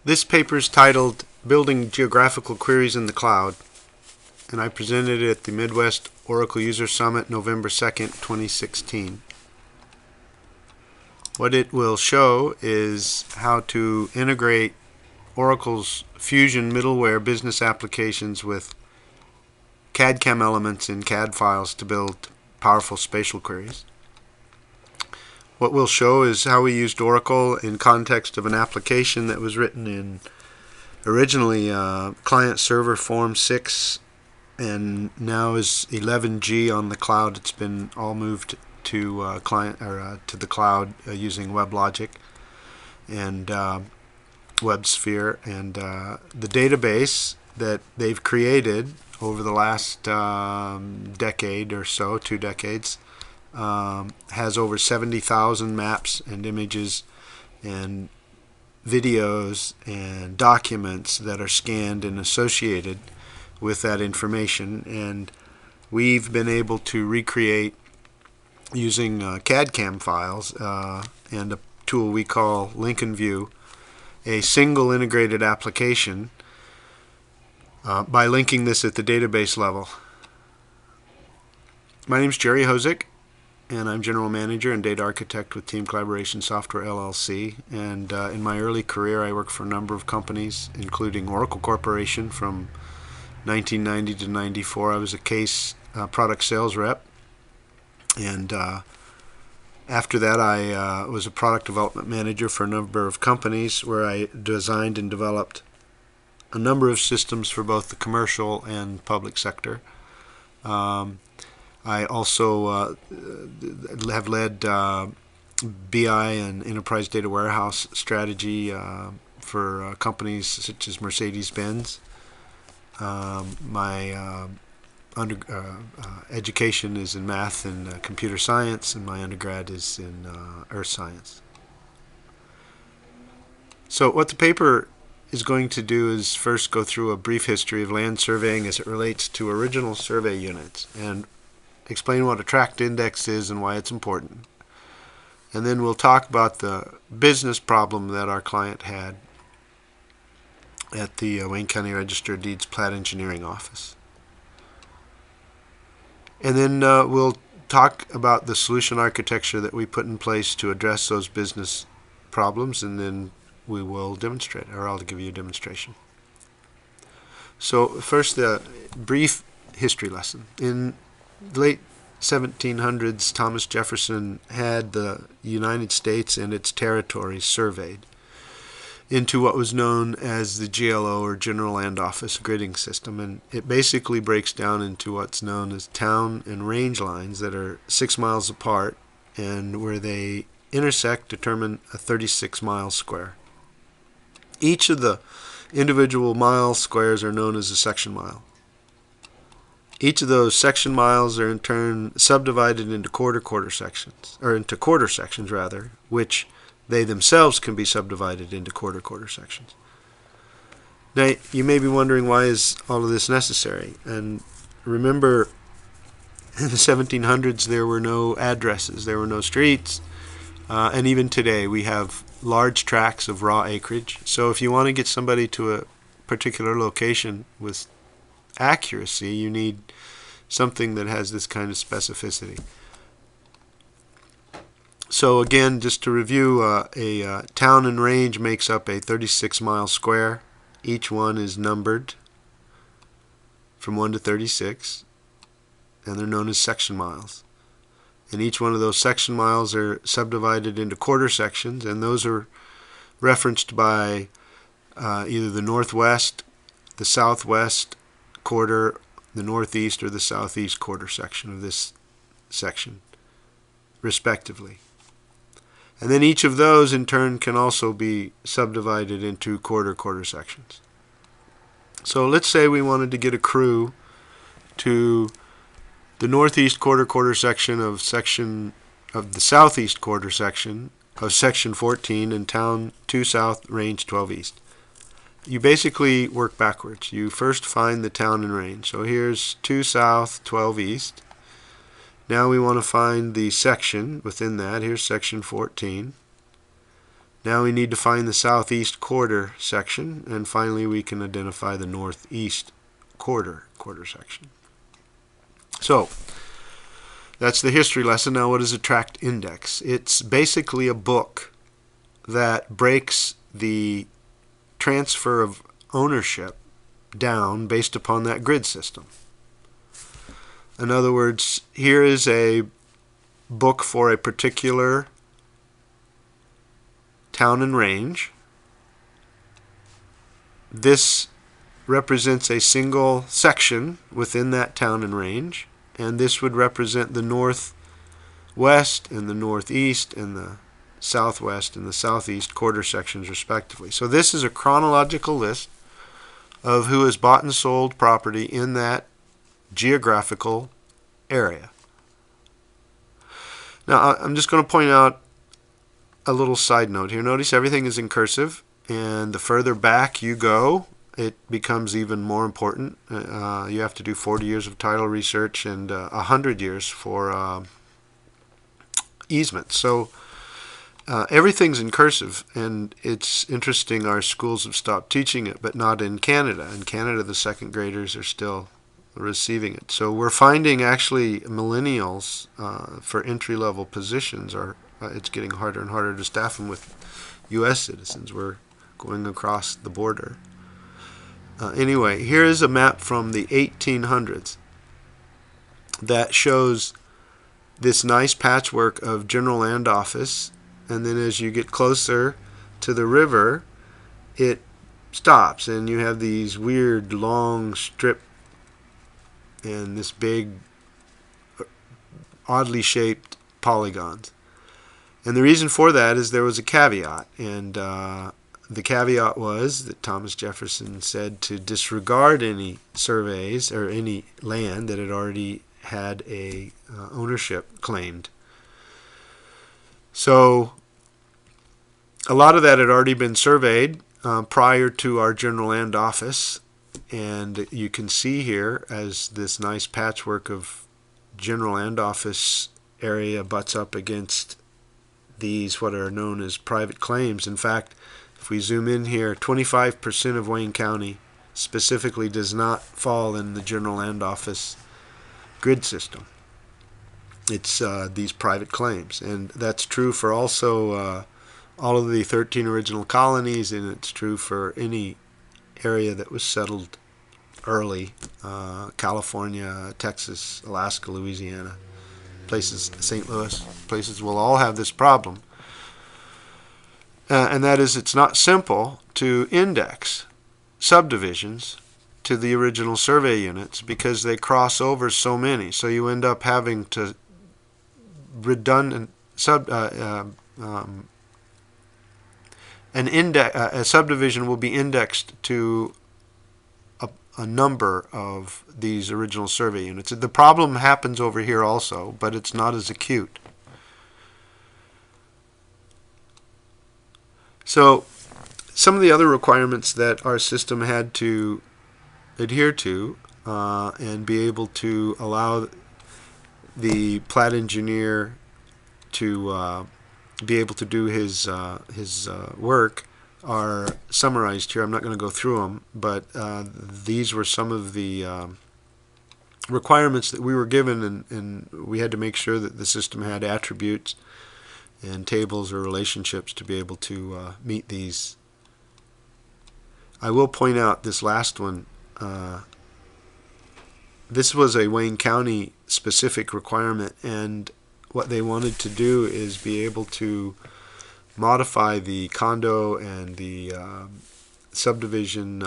This paper is titled Building Geographical Queries in the Cloud, and I presented it at the Midwest Oracle User Summit November 2nd, 2016. What it will show is how to integrate Oracle's Fusion middleware business applications with CAD/CAM elements in CAD files to build powerful spatial queries. What we'll show is how we used Oracle in context of an application that was written in originally client-server form 6 and now is 11G on the cloud. It's been all moved to to the cloud using WebLogic and WebSphere, and the database that they've created over the last decade or so, 2 decades, has over 70,000 maps and images and videos and documents that are scanned and associated with that information, and we've been able to recreate using CAD/CAM files and a tool we call Link and View a single integrated application by linking this at the database level. My name is Jerry Hozick, and I'm General Manager and Data Architect with Team Collaboration Software LLC. And in my early career, I worked for a number of companies, including Oracle Corporation from 1990 to 94. I was a case product sales rep. And after that, I was a product development manager for a number of companies where I designed and developed a number of systems for both the commercial and public sector. I also have led BI and enterprise data warehouse strategy for companies such as Mercedes-Benz. My education is in math and computer science, and my undergrad is in earth science. So what the paper is going to do is first go through a brief history of land surveying as it relates to original survey units and explain what a tract index is and why it's important. And then we'll talk about the business problem that our client had at the Wayne County Register of Deeds Plat Engineering Office. And then we'll talk about the solution architecture that we put in place to address those business problems, and then we will demonstrate, or I'll give you a demonstration. So first, the brief history lesson. In the late 1700s, Thomas Jefferson had the United States and its territories surveyed into what was known as the GLO, or General Land Office gridding system, and it basically breaks down into what's known as town and range lines that are 6 miles apart, and where they intersect determine a 36-mile square. Each of the individual mile squares are known as a section mile. Each of those section miles are in turn subdivided into quarter sections, or into quarter sections rather, which they themselves can be subdivided into quarter sections. Now, you may be wondering, why is all of this necessary? And remember, in the 1700s, there were no addresses, there were no streets, and even today we have large tracts of raw acreage. So if you want to get somebody to a particular location with accuracy, you need something that has this kind of specificity. So again, just to review, a town and range makes up a 36-mile square. Each one is numbered from 1 to 36, and they're known as section miles. And each one of those section miles are subdivided into quarter sections, and those are referenced by either the northwest, the southwest quarter, the northeast, or the southeast quarter section of this section, respectively. And then each of those in turn can also be subdivided into quarter sections. So let's say we wanted to get a crew to the northeast quarter section of the southeast quarter section of section 14 and town 2 south, range 12 east. You basically work backwards. You first find the town and range. So here's 2 south, 12 east. Now we want to find the section within that. Here's section 14. Now we need to find the southeast quarter section, and finally we can identify the northeast quarter section. So that's the history lesson. Now what is a tract index? It's basically a book that breaks the transfer of ownership down based upon that grid system. In other words, here is a book for a particular town and range. This represents a single section within that town and range, and this would represent the northwest and the northeast and the southwest and the southeast quarter sections respectively. So this is a chronological list of who has bought and sold property in that geographical area. Now I'm just going to point out a little side note here. Notice everything is in cursive, and the further back you go, it becomes even more important. You have to do 40 years of title research and 100 years for easements. So everything's in cursive, and it's interesting our schools have stopped teaching it, but not in Canada. In Canada, the second graders are still receiving it. So we're finding actually millennials for entry-level positions are it's getting harder and harder to staff them with U.S. citizens. We're going across the border. Anyway, here is a map from the 1800s that shows this nice patchwork of General Land Office, and then as you get closer to the river, it stops, and you have these weird long strip and this big oddly shaped polygons. And the reason for that is there was a caveat, and the caveat was that Thomas Jefferson said to disregard any surveys or any land that had already had a ownership claimed. So a lot of that had already been surveyed prior to our General Land Office, and you can see here as this nice patchwork of General Land Office area butts up against these what are known as private claims. In fact, if we zoom in here, 25% of Wayne County specifically does not fall in the General Land Office grid system. It's these private claims, and that's true for also all of the 13 original colonies, and it's true for any area that was settled early, California, Texas, Alaska, Louisiana, places, St. Louis, places will all have this problem. And that is, it's not simple to index subdivisions to the original survey units because they cross over so many. So you end up having to redundant a subdivision will be indexed to a number of these original survey units. The problem happens over here also, but it's not as acute. So some of the other requirements that our system had to adhere to and be able to allow the plat engineer to be able to do his work are summarized here. I'm not going to go through them, but these were some of the requirements that we were given, and we had to make sure that the system had attributes and tables or relationships to be able to meet these. I will point out this last one. This was a Wayne County specific requirement, and what they wanted to do is be able to modify the condo and the subdivision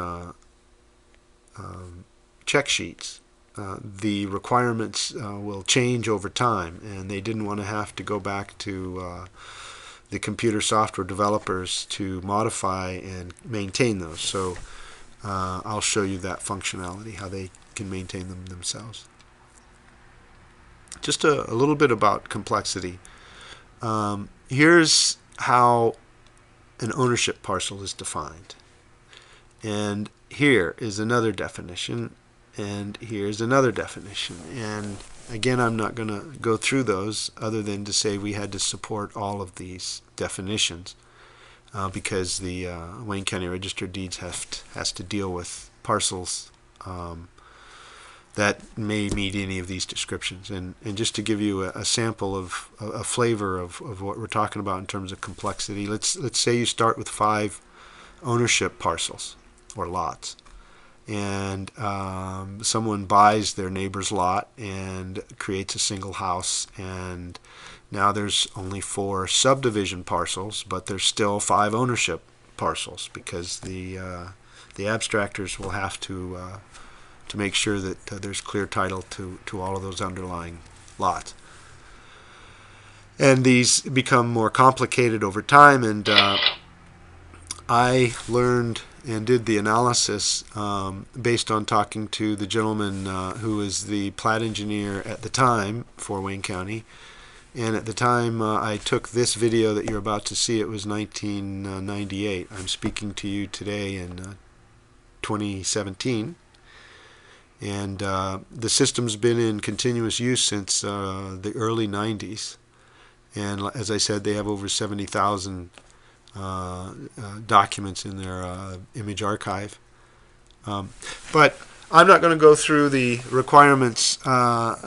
check sheets. The requirements will change over time, and they didn't want to have to go back to the computer software developers to modify and maintain those. So I'll show you that functionality, how they can maintain them themselves. Just a little bit about complexity. Here's how an ownership parcel is defined. And here is another definition, and here's another definition. And again, I'm not going to go through those other than to say we had to support all of these definitions. because the Wayne County Register of Deeds has to deal with parcels that may meet any of these descriptions. And just to give you a sample of a flavor of what we're talking about in terms of complexity, let's say you start with 5 ownership parcels or lots, and someone buys their neighbor's lot and creates a single house, and now there's only 4 subdivision parcels, but there's still 5 ownership parcels, because the abstractors will have to make sure that there's clear title to all of those underlying lots. And these become more complicated over time, and I learned and did the analysis based on talking to the gentleman who was the plat engineer at the time for Wayne County. And at the time I took this video that you're about to see, it was 1998. I'm speaking to you today in 2017. And the system's been in continuous use since the early 90s. And as I said, they have over 70,000 documents in their image archive. But I'm not going to go through the requirements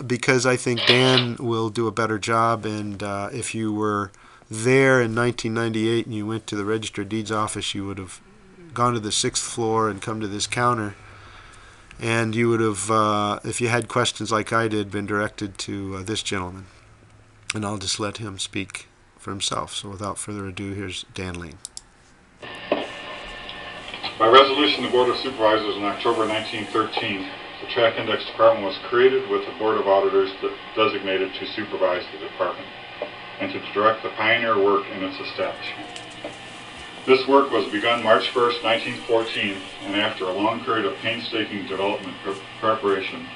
because I think Dan will do a better job. And if you were there in 1998 and you went to the Register of Deeds office, you would have gone to the 6th floor and come to this counter. And you would have, if you had questions like I did, been directed to this gentleman. And I'll just let him speak for himself. So without further ado, here's Dan Lean. By resolution of the Board of Supervisors in October 1913, the Track Index Department was created with the Board of Auditors designated to supervise the department and to direct the pioneer work in its establishment. This work was begun March 1st, 1914, and after a long period of painstaking development preparation,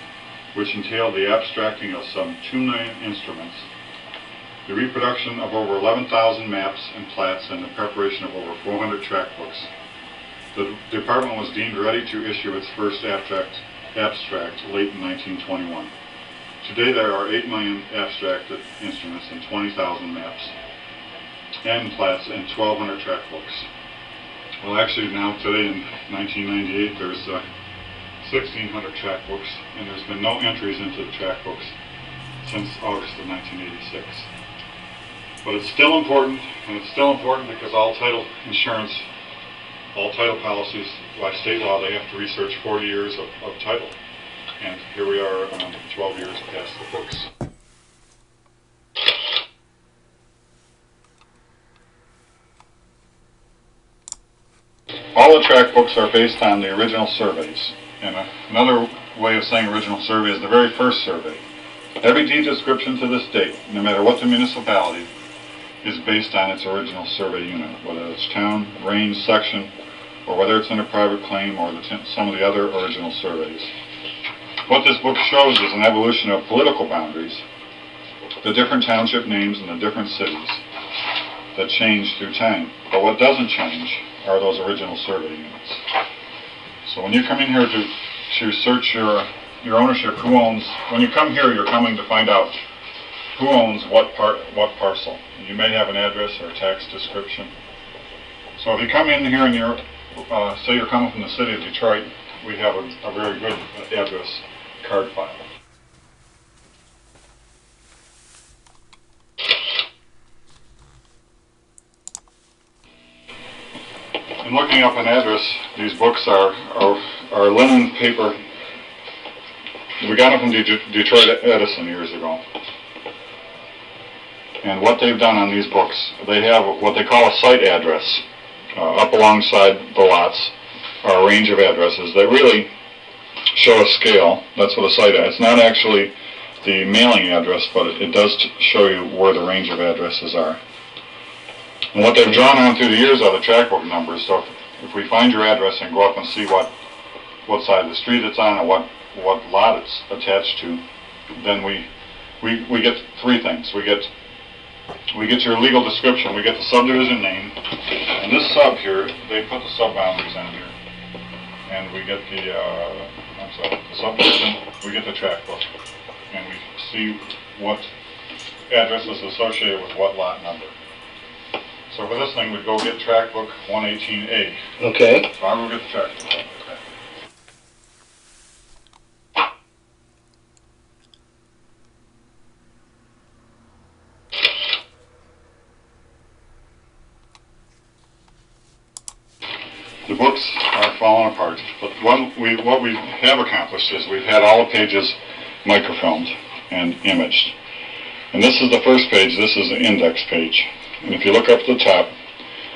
which entailed the abstracting of some 2 million instruments, the reproduction of over 11,000 maps and plats, and the preparation of over 400 track books, the department was deemed ready to issue its first abstract late in 1921. Today there are 8 million abstracted instruments and 20,000 maps and plats and 1,200 track books. Well, actually now today in 1998 there's 1,600 track books, and there's been no entries into the track books since August of 1986. But it's still important, and it's still important because all title insurance, all title policies, by state law, they have to research 40 years of title. And here we are 12 years past the books. All the track books are based on the original surveys. And another way of saying original survey is the very first survey. Every deed description to this date, no matter what the municipality, is based on its original survey unit, whether it's town, range, section, or whether it's in a private claim or some of the other original surveys. What this book shows is an evolution of political boundaries, the different township names in the different cities that change through time. But what doesn't change are those original survey units. So when you come in here to search your ownership, who owns, when you come here, you're coming to find out who owns what parcel. You may have an address or a tax description. So if you come in here and you're, say you're coming from the city of Detroit, we have a very good address card file. In looking up an address, these books are linen paper. We got them from Detroit Edison years ago. And what they've done on these books, they have what they call a site address. Up alongside the lots are a range of addresses that really show a scale. That's what a site is. It's not actually the mailing address, but it does show you where the range of addresses are. And what they've drawn on through the years are the track book numbers. So if we find your address and go up and see what side of the street it's on or what lot it's attached to, then we get 3 things. We get your legal description, we get the subdivision name, and this sub here, they put the sub boundaries on here. And we get the subdivision, we get the track book, and we see what address is associated with what lot number. So for this thing, we'd go get track book 118A. Okay. So I will get the track book. The books are falling apart, but what we have accomplished is we've had all the pages microfilmed and imaged. And this is the first page. This is the index page. And if you look up at the top,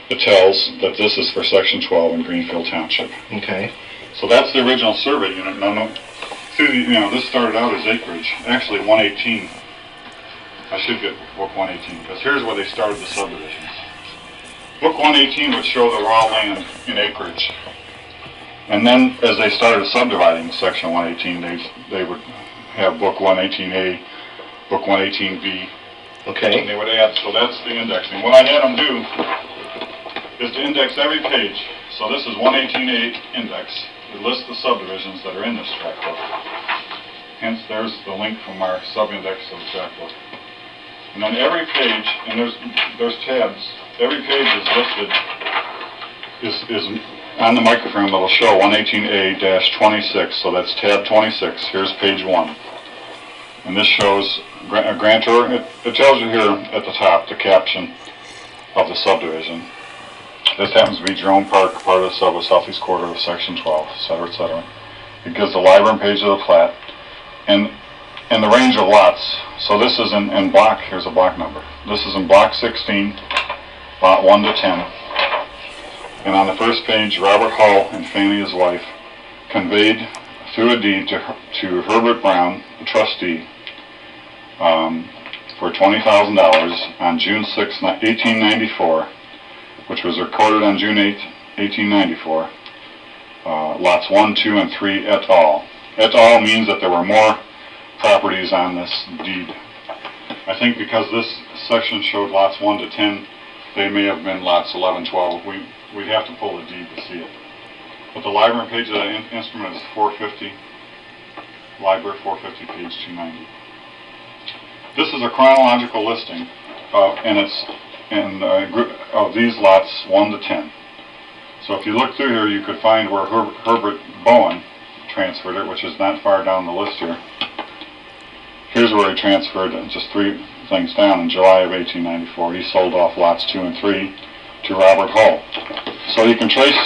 it tells that this is for Section 12 in Greenfield Township. Okay. So that's the original survey unit. Now, through the, this started out as acreage. Actually, 118. I should get book 118 because here's where they started the subdivisions. Book 118 would show the raw land in acreage. And then as they started subdividing Section 118, they would have book 118A, book 118B. Okay. And they would add, so that's the indexing. What I had them do is to index every page. So this is 118A index. It lists the subdivisions that are in this tract book. Hence there's the link from our sub-index of the tract book. And then every page, and there's tabs, every page is listed, is on the microfilm. It'll show 118A-26, so that's tab 26. Here's page 1. And this shows a grantor. It tells you here at the top the caption of the subdivision. This happens to be Jerome Park, part of the southeast quarter of Section 12, etc., etc. It gives the library page of the plat. And the range of lots. So this is in block, here's a block number. This is in block 16, lot 1 to 10. And on the first page, Robert Hull and Fanny, his wife, conveyed through a deed to Herbert Brown, a trustee, for $20,000 on June 6, 1894, which was recorded on June 8, 1894, lots 1, 2, and 3 et al. Et al. Means that there were more properties on this deed. I think because this section showed lots 1 to 10, they may have been lots 11, 12. We'd have to pull the deed to see it. But the library page of that instrument is 450, library 450, page 290. This is a chronological listing of, of these lots 1 to 10. So if you look through here, you could find where Herbert Bowen transferred it, which is not far down the list here. Here's where he transferred it, just 3 things down, in July of 1894. He sold off lots 2 and 3 to Robert Hull. So you can trace,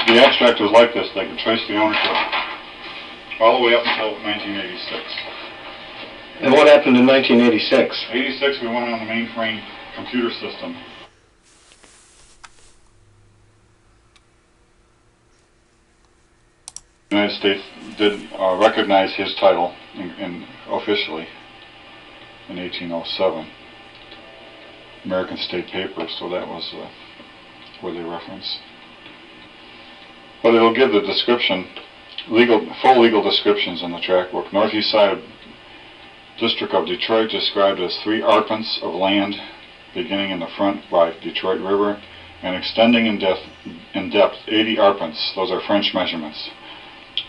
the abstract was like this, they could trace the ownership all the way up until 1986. And what happened in 1986? 86, we went on the mainframe computer system. The United States did recognize his title officially in 1807, American State Papers, so that was where they reference. But it'll give the description, full legal descriptions in the tract book. Northeast side of District of Detroit described as 3 arpents of land beginning in the front by Detroit River and extending in depth 80 arpents, those are French measurements,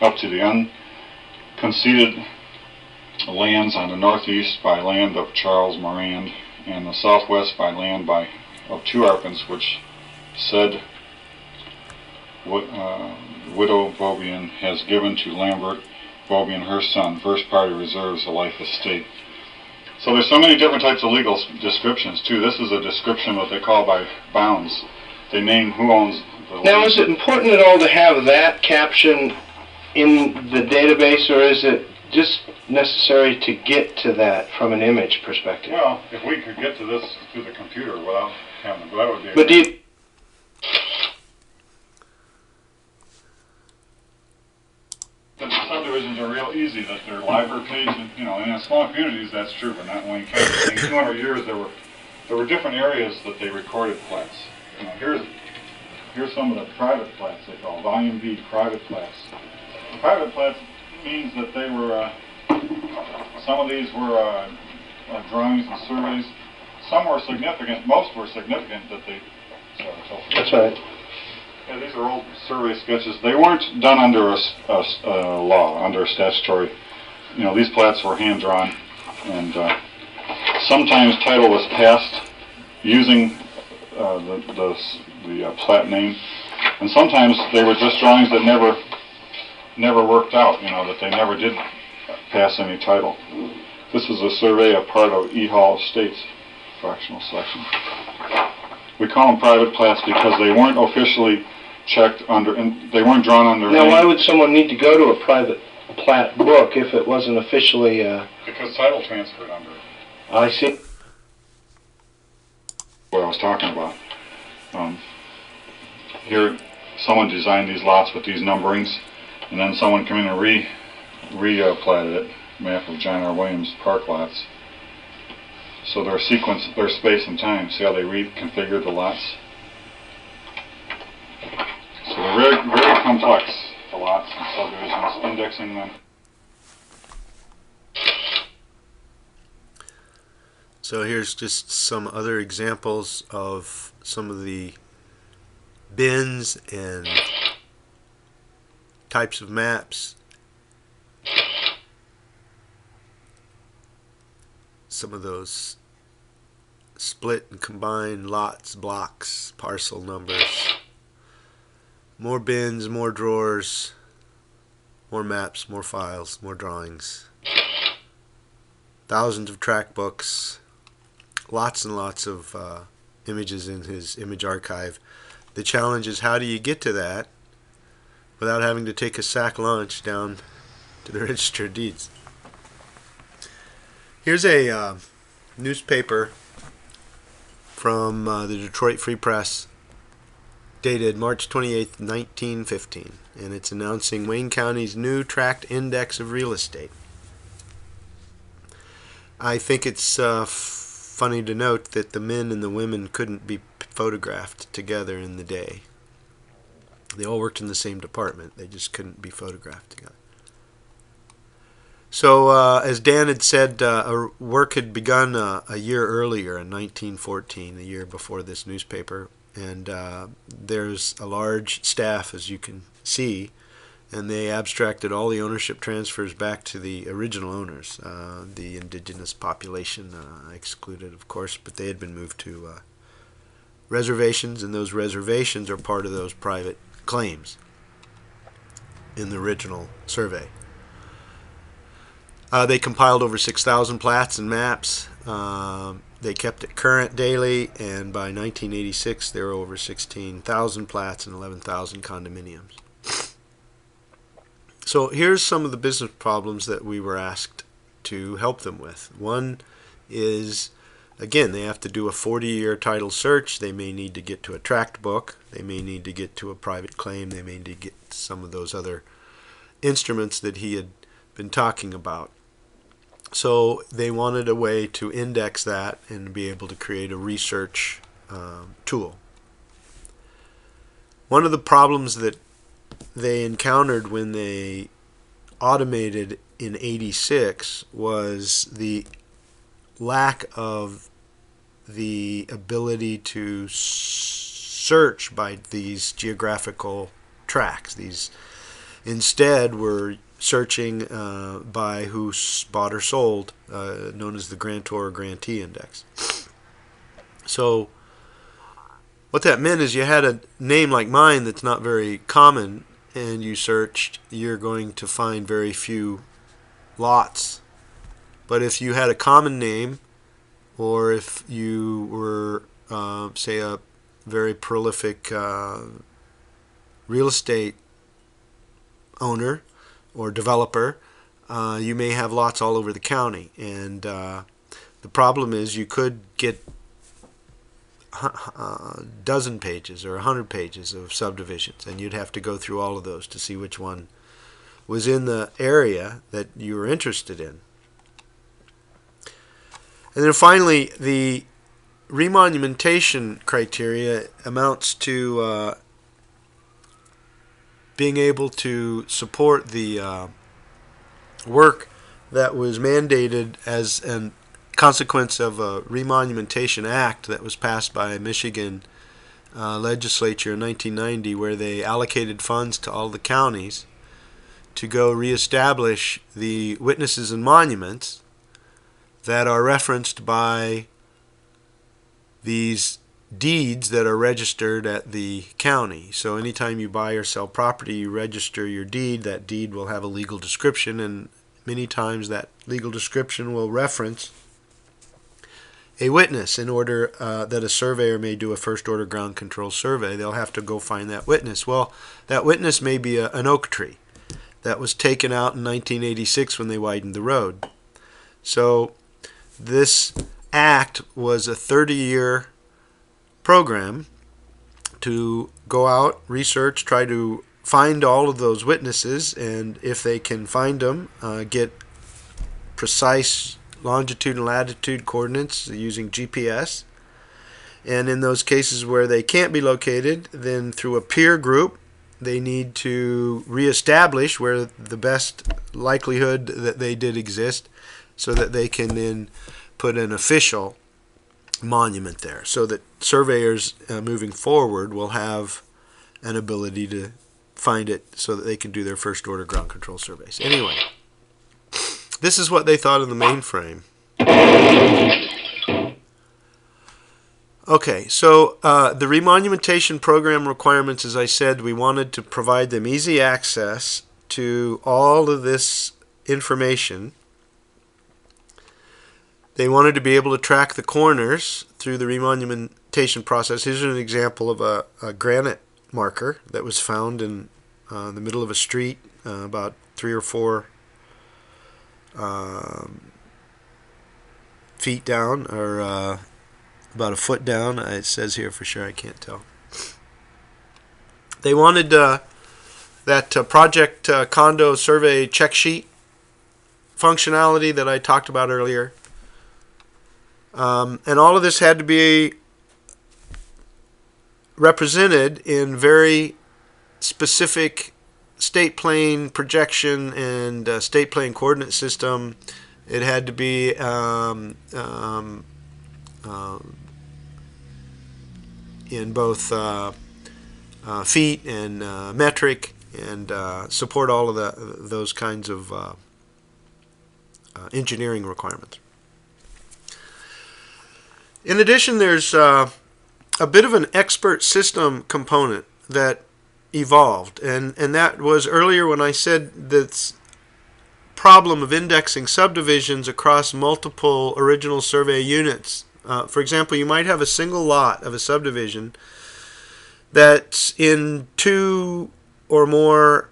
up to the unconceded lands on the northeast by land of Charles Morand, and the southwest by land of 2 arpents, which said widow Beaubien has given to Lambert Beaubien, her son, first party reserves, a life estate. So there's so many different types of legal descriptions too. This is a description what they call by bounds. They name who owns the land. Now, is it important at all to have that caption in the database, or is it just necessary to get to that from an image perspective? Well, if we could get to this through the computer without having, that would be. But do you? The subdivisions are real easy. That they're library page, and, in small communities that's true, but not in Wayne County. In 200 years, there were different areas that they recorded plats. Here's some of the private plats they call Volume B private plats. Private plats means that they were, some of these were drawings and surveys. Some were significant, most were significant that they, That's right. Yeah, these are old survey sketches. They weren't done under a law, under a statutory, these plats were hand-drawn, and sometimes title was passed using the plat name, and sometimes they were just drawings that never worked out. You know, that they never did pass any title. This is a survey of part of E. Hall Estates fractional section. We call them private plats because they weren't officially checked under, and they weren't drawn under. Now, why would someone need to go to a private plat book if it wasn't officially? Because title transferred under it. I see. What I was talking about. Here, someone designed these lots with these numberings, and then someone came in and re-platted it. Map of John R. Williams park lots. So they're sequence, they're space and time. See how they reconfigure the lots? So they're very, very complex, the lots and subdivisions, indexing them. So here's just some other examples of some of the bins and types of maps. Some of those split and combined lots, blocks, parcel numbers. More bins, more drawers, more maps, more files, more drawings. Thousands of track books. Lots and lots of images in his image archive. The challenge is, how do you get to that without having to take a sack lunch down to the Register of Deeds? Here's a newspaper from the Detroit Free Press dated March 28, 1915, and it's announcing Wayne County's new tract index of real estate. I think it's funny to note that the men and the women couldn't be photographed together in the day. They all worked in the same department. They just couldn't be photographed together. So, as Dan had said, work had begun a year earlier in 1914, a year before this newspaper, and there's a large staff, as you can see, and they abstracted all the ownership transfers back to the original owners, the indigenous population excluded, of course, but they had been moved to reservations, and those reservations are part of those private claims in the original survey. They compiled over 6,000 plats and maps. They kept it current daily, and by 1986 there were over 16,000 plats and 11,000 condominiums. So here's some of the business problems that we were asked to help them with. One is, again, they have to do a 40-year title search. They may need to get to a tract book. They may need to get to a private claim. They may need to get to some of those other instruments that he had been talking about. So they wanted a way to index that and be able to create a research tool. One of the problems that they encountered when they automated in '86 was the lack of the ability to search by these geographical tracks. These instead were searching by who bought or sold, known as the grantor or grantee index. So what that meant is, you had a name like mine that's not very common, and you searched, you're going to find very few lots. But if you had a common name, or if you were, say, a very prolific real estate owner or developer, you may have lots all over the county. And the problem is, you could get a dozen pages or 100 pages of subdivisions, and you'd have to go through all of those to see which one was in the area that you were interested in. And then finally, the remonumentation criteria amounts to being able to support the work that was mandated as a consequence of a remonumentation act that was passed by Michigan legislature in 1990, where they allocated funds to all the counties to go reestablish the witnesses and monuments that are referenced by these deeds that are registered at the county. So anytime you buy or sell property, you register your deed. That deed will have a legal description, and many times that legal description will reference a witness in order that a surveyor may do a first order ground control survey. They'll have to go find that witness. Well, that witness may be an oak tree that was taken out in 1986 when they widened the road. So this act was a 30-year program to go out, research, try to find all of those witnesses, and if they can find them, get precise longitude and latitude coordinates using GPS. And in those cases where they can't be located, then through a peer group, they need to reestablish where the best likelihood that they did exist, so that they can then put an official monument there, so that surveyors moving forward will have an ability to find it so that they can do their first order ground control surveys. Anyway, this is what they thought of the mainframe. Okay, so the remonumentation program requirements, as I said, we wanted to provide them easy access to all of this information. They wanted to be able to track the corners through the remonumentation process. Here's an example of a granite marker that was found in the middle of a street, about 3 or 4 feet down, or about a foot down. It says here for sure, I can't tell. They wanted that project condo survey check sheet functionality that I talked about earlier. And all of this had to be represented in very specific state plane projection and state plane coordinate system. It had to be in both feet and metric, and support all of those kinds of engineering requirements. In addition, there's a bit of an expert system component that evolved, and that was earlier when I said this problem of indexing subdivisions across multiple original survey units. For example, you might have a single lot of a subdivision that's in 2 or more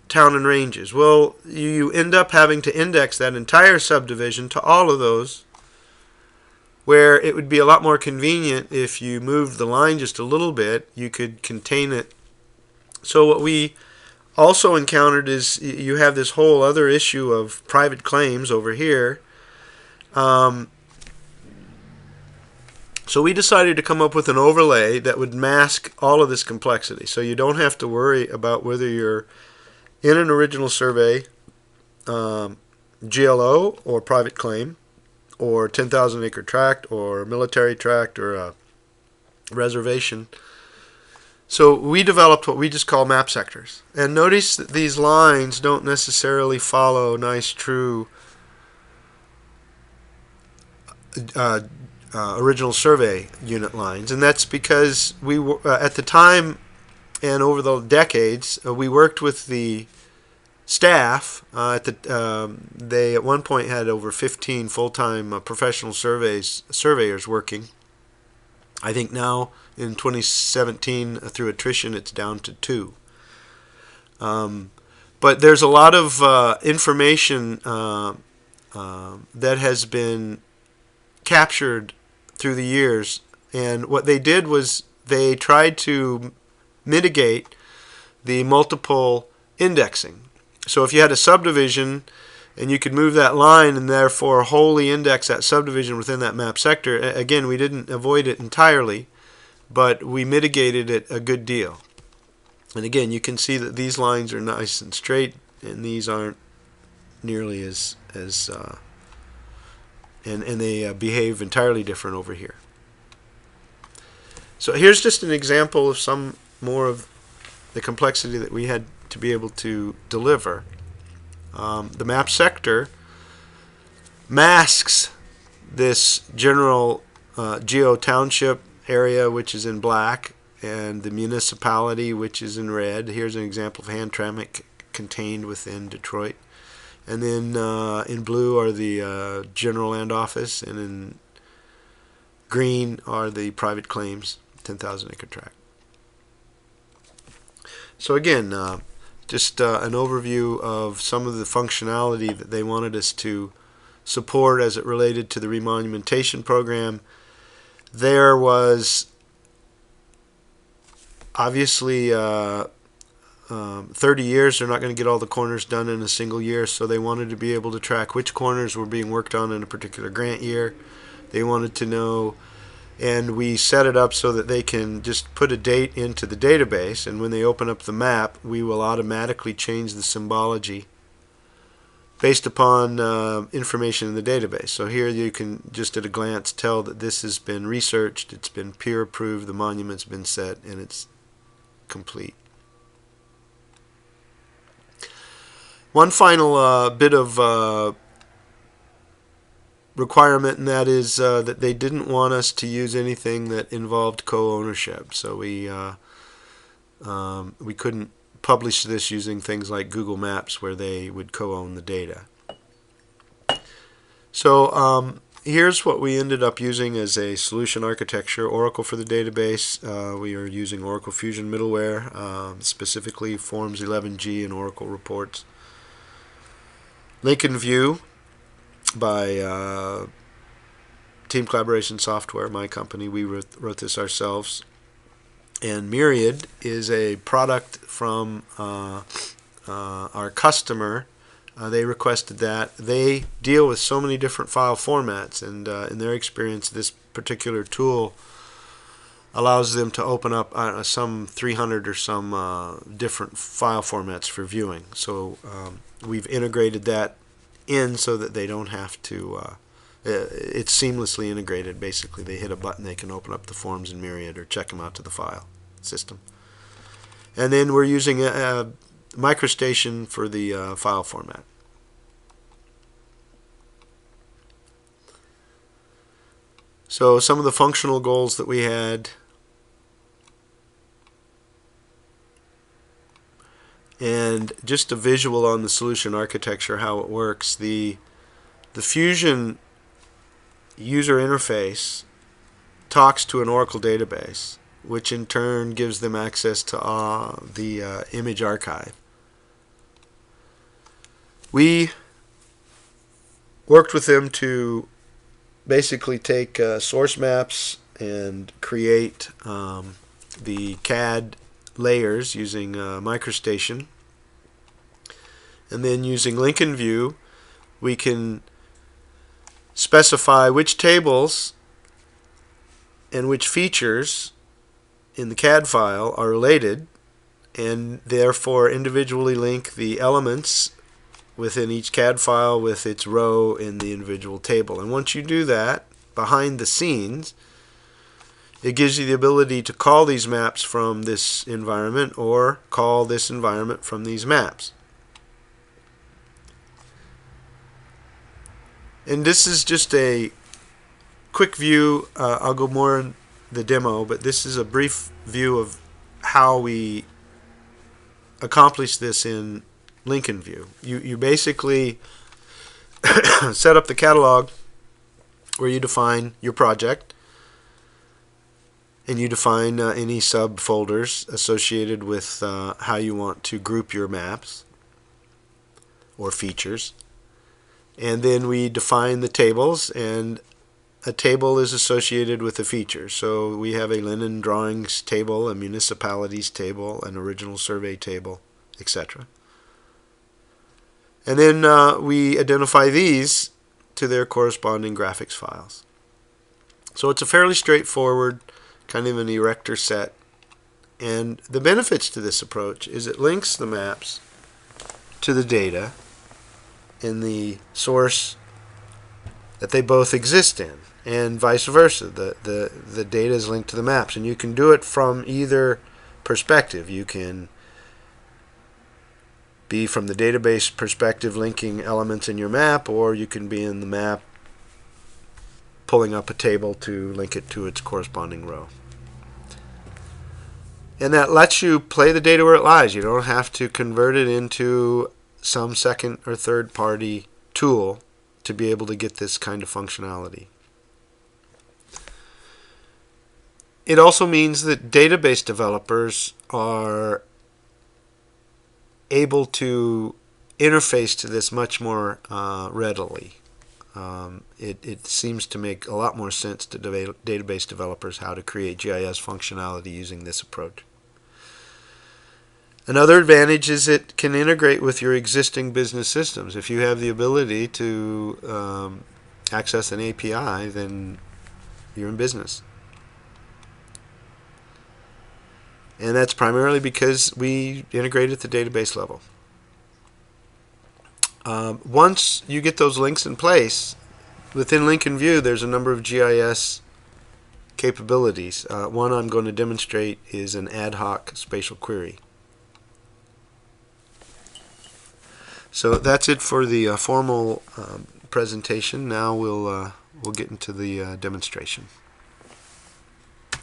town and ranges. Well, you end up having to index that entire subdivision to all of those, where it would be a lot more convenient if you moved the line just a little bit. You could contain it. So what we also encountered is you have this whole other issue of private claims over here. So we decided to come up with an overlay that would mask all of this complexity, so you don't have to worry about whether you're in an original survey, GLO or private claim, or 10,000 acre tract, or military tract, or a reservation. So we developed what we just call map sectors. And notice that these lines don't necessarily follow nice, true original survey unit lines. And that's because we at the time and over the decades, we worked with the staff. They at one point had over 15 full-time professional surveyors working. I think now in 2017 through attrition it's down to 2. But there's a lot of information that has been captured through the years, and what they did was they tried to mitigate the multiple indexing. So if you had a subdivision and you could move that line and therefore wholly index that subdivision within that map sector, again, we didn't avoid it entirely, but we mitigated it a good deal. And again, you can see that these lines are nice and straight, and these aren't nearly as and they behave entirely different over here. So here's just an example of some more of the complexity that we had to be able to deliver. The map sector masks this general geo-township area, which is in black, and the municipality, which is in red. Here's an example of Hamtramck contained within Detroit. And then in blue are the general land office, and in green are the private claims, 10,000 acre tract. So again, just an overview of some of the functionality that they wanted us to support as it related to the remonumentation program. There was obviously 30 years, they're not going to get all the corners done in a single year, so they wanted to be able to track which corners were being worked on in a particular grant year. They wanted to know, and we set it up so that they can just put a date into the database, and when they open up the map, we will automatically change the symbology based upon information in the database. So here you can just at a glance tell that this has been researched, it's been peer approved, the monument's been set, and it's complete. One final bit of requirement, and that is that they didn't want us to use anything that involved co-ownership. So we couldn't publish this using things like Google Maps where they would co-own the data. So here's what we ended up using as a solution architecture. Oracle for the database. We are using Oracle Fusion middleware, specifically Forms 11G and Oracle reports. Lincoln View by Team Collaboration Software, my company. We wrote this ourselves. And Myriad is a product from our customer. They requested that. They deal with so many different file formats, and in their experience, this particular tool allows them to open up some 300 or some different file formats for viewing. So we've integrated that in so that they don't have to, it's seamlessly integrated. Basically, they hit a button, they can open up the forms in Myriad or check them out to the file system. And then we're using a MicroStation for the file format. So some of the functional goals that we had. And just a visual on the solution architecture, how it works. The Fusion user interface talks to an Oracle database, which in turn gives them access to the image archive. We worked with them to basically take source maps and create the CAD layers using MicroStation. And then using Lincoln View, we can specify which tables and which features in the CAD file are related, and therefore individually link the elements within each CAD file with its row in the individual table. And once you do that, behind the scenes, it gives you the ability to call these maps from this environment or call this environment from these maps. And this is just a quick view. I'll go more in the demo, but this is a brief view of how we accomplish this in Lincoln View. You basically set up the catalog where you define your project, and you define any subfolders associated with how you want to group your maps or features. And then we define the tables, and a table is associated with a feature. So we have a linen drawings table, a municipalities table, an original survey table, etc. And then we identify these to their corresponding graphics files. So it's a fairly straightforward kind of an erector set. And the benefits to this approach is it links the maps to the data in the source that they both exist in, and vice versa. The data is linked to the maps, and you can do it from either perspective. You can be from the database perspective linking elements in your map, or you can be in the map pulling up a table to link it to its corresponding row. And that lets you play the data where it lies. You don't have to convert it into some second or third party tool to be able to get this kind of functionality. It also means that database developers are able to interface to this much more readily. It seems to make a lot more sense to database developers how to create GIS functionality using this approach. Another advantage is it can integrate with your existing business systems. If you have the ability to access an API, then you're in business. And that's primarily because we integrate at the database level. Once you get those links in place, within Link and View there's a number of GIS capabilities. One I'm going to demonstrate is an ad hoc spatial query. So that's it for the formal presentation. Now we'll get into the demonstration.